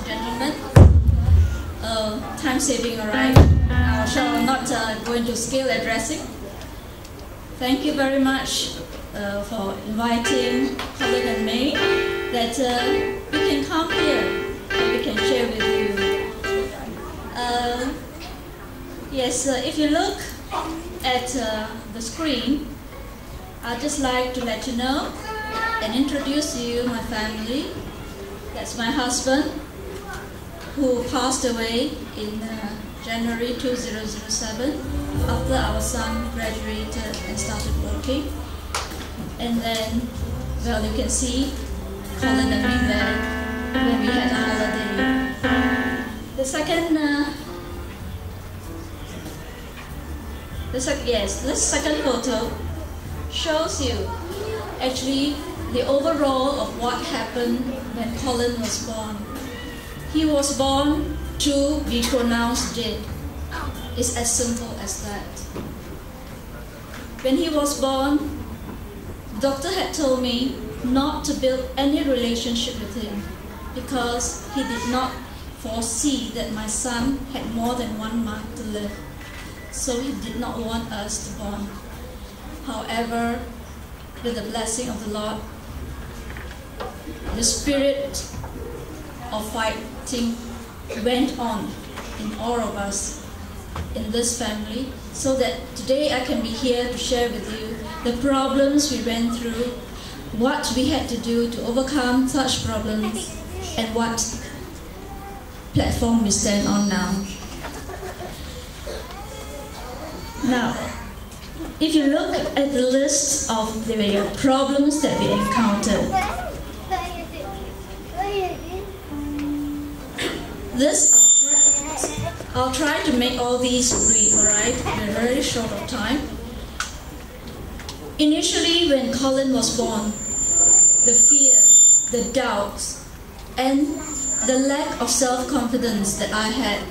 and gentlemen. Time saving, alright. I shall not go into skill addressing. Thank you very much for inviting Colin and May, that we can come here and we can share with you. Yes, if you look at the screen, I'd just like to let you know and introduce you my family. That's my husband, who passed away in January 2007 after our son graduated and started working. And then, well, you can see Colin and me there when we had a holiday. The second photo shows you actually the overall of what happened when Colin was born. He was born to be pronounced dead. It's as simple as that. When he was born, the doctor had told me not to build any relationship with him because he did not foresee that my son had more than 1 month to live. So he did not want us to bond. However, with the blessing of the Lord, the spirit of fighting went on in all of us in this family, so that today I can be here to share with you the problems we went through, what we had to do to overcome such problems, and what platform we stand on now. Now, if you look at the list of the problems that we encountered, I'll try to make all these brief, alright? We're very short of time. Initially, when Colin was born, the fear, the doubts, and the lack of self-confidence that I had,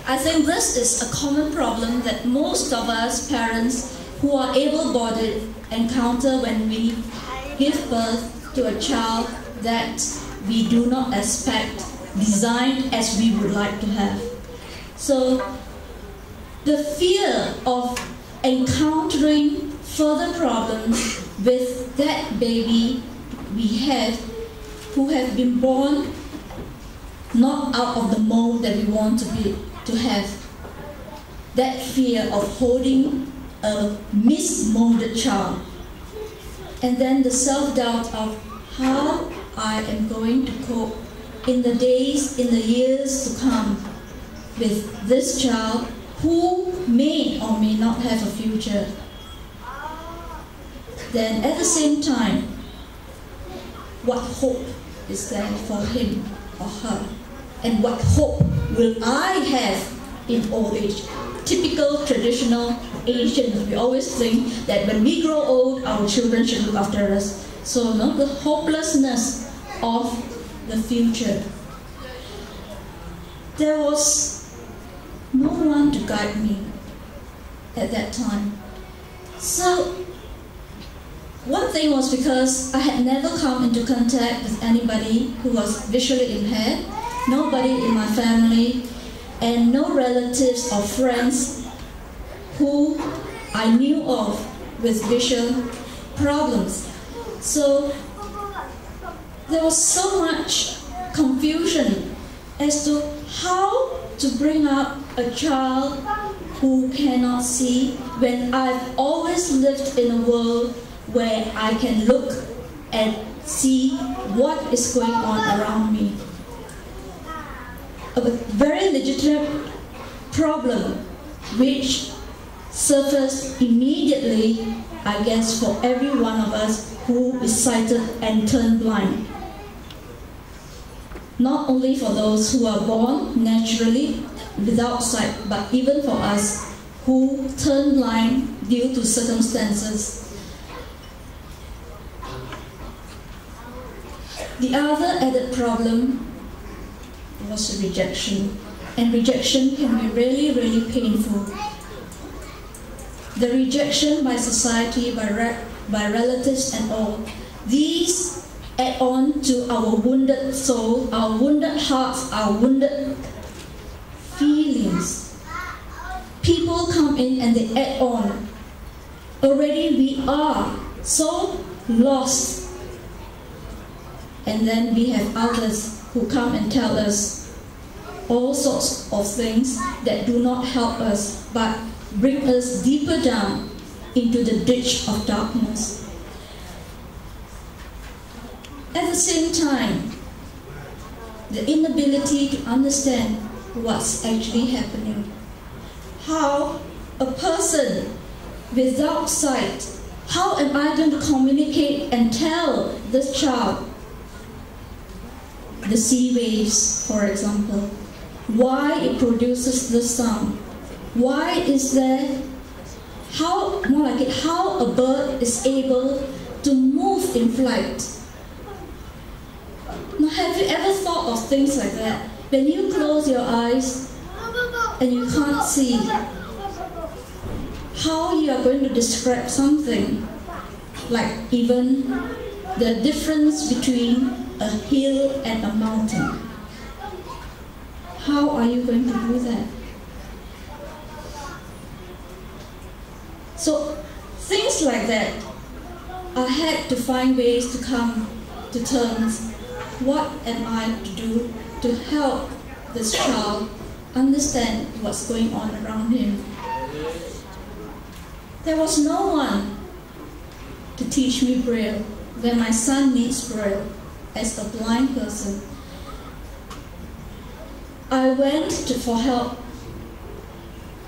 I think this is a common problem that most of us parents who are able-bodied encounter when we give birth to a child that we do not expect designed as we would like to have. So the fear of encountering further problems with that baby we have, who have been born not out of the mold that we want to have, that fear of holding a mismolded child, and then the self-doubt of how I am going to cope in the days, in the years to come with this child who may or may not have a future. Then at the same time, what hope is there for him or her? And what hope will I have in old age? Typical traditional Asian, we always think that when we grow old, our children should look after us. So the hopelessness of the future. There was no one to guide me at that time. So one thing was because I had never come into contact with anybody who was visually impaired, nobody in my family, and no relatives or friends who I knew of with visual problems. So there was so much confusion as to how to bring up a child who cannot see, when I've always lived in a world where I can look and see what is going on around me. A very legitimate problem which surfaced immediately, I guess, for every one of us who is sighted and turned blind. Not only for those who are born naturally without sight, but even for us who turn blind due to circumstances. The other added problem was rejection, and rejection can be really, really painful. The rejection by society, by relatives and all, these add on to our wounded soul, our wounded hearts, our wounded feelings. People come in and they add on. Already we are so lost. And then we have others who come and tell us all sorts of things that do not help us but bring us deeper down into the ditch of darkness. At the same time, the inability to understand what's actually happening. How a person without sight, how am I going to communicate and tell this child the sea waves, for example, why it produces the sound? Why is there, how a bird is able to move in flight? Now, have you ever thought of things like that? When you close your eyes and you can't see, how you are going to describe something like even the difference between a hill and a mountain? How are you going to do that? So things like that, I had to find ways to come to terms. What am I to do to help this child understand what's going on around him? There was no one to teach me Braille when my son needs Braille as a blind person. I went for help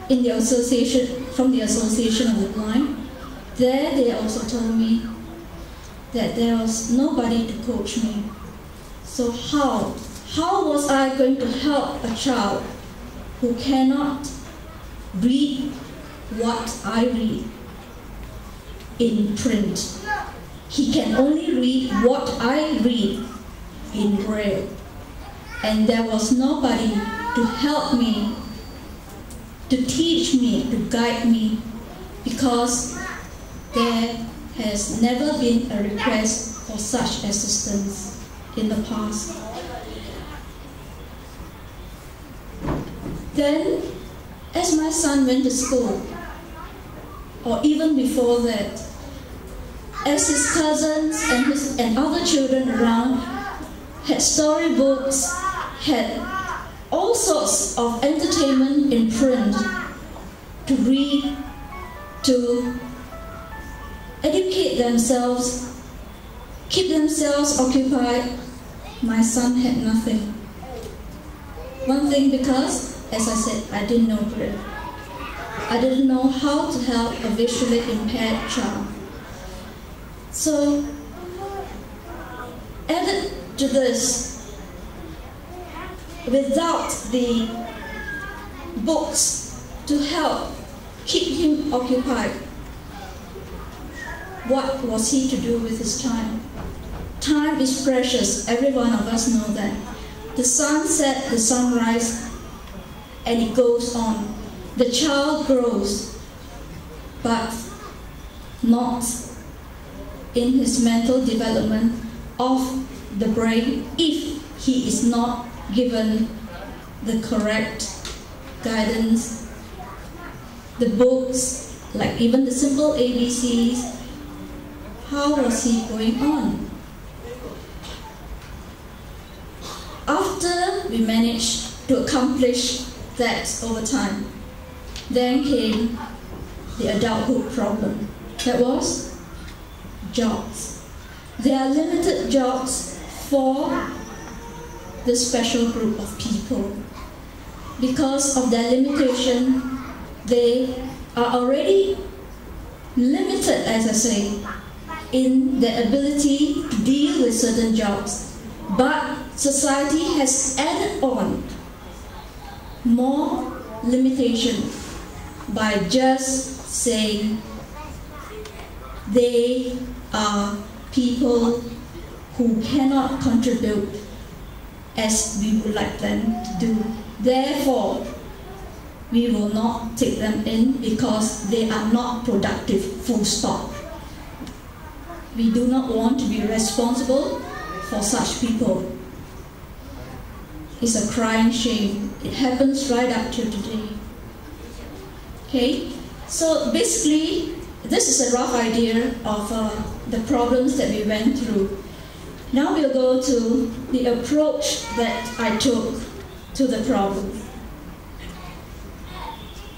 in the association, from the Association of the Blind. There they also told me that there was nobody to coach me. So how was I going to help a child who cannot read what I read in print? He can only read what I read in Braille. And there was nobody to help me, to teach me, to guide me, because there has never been a request for such assistance in the past. Then, as my son went to school, or even before that, as his cousins and other children around had storybooks, had all sorts of entertainment in print to read, to educate themselves, keep themselves occupied, my son had nothing. One thing, because, as I said, I didn't know Braille. I didn't know how to help a visually impaired child. So, added to this, without the books to help keep him occupied, what was he to do with his time? Time is precious, every one of us know that. The sun set, the sunrise, and it goes on. The child grows, but not in his mental development of the brain if he is not given the correct guidance, the books, like even the simple ABCs. How was he going on? After we managed to accomplish that over time, then came the adulthood problem. That was jobs. There are limited jobs for the special group of people. Because of their limitation, they are already limited, as I say, in their ability to deal with certain jobs. But society has added on more limitation by just saying they are people who cannot contribute as we would like them to do. Therefore, we will not take them in because they are not productive, full stop. We do not want to be responsible for such people. It's a crying shame. It happens right up to today. Okay, so basically, this is a rough idea of the problems that we went through. Now we'll go to the approach that I took to the problem.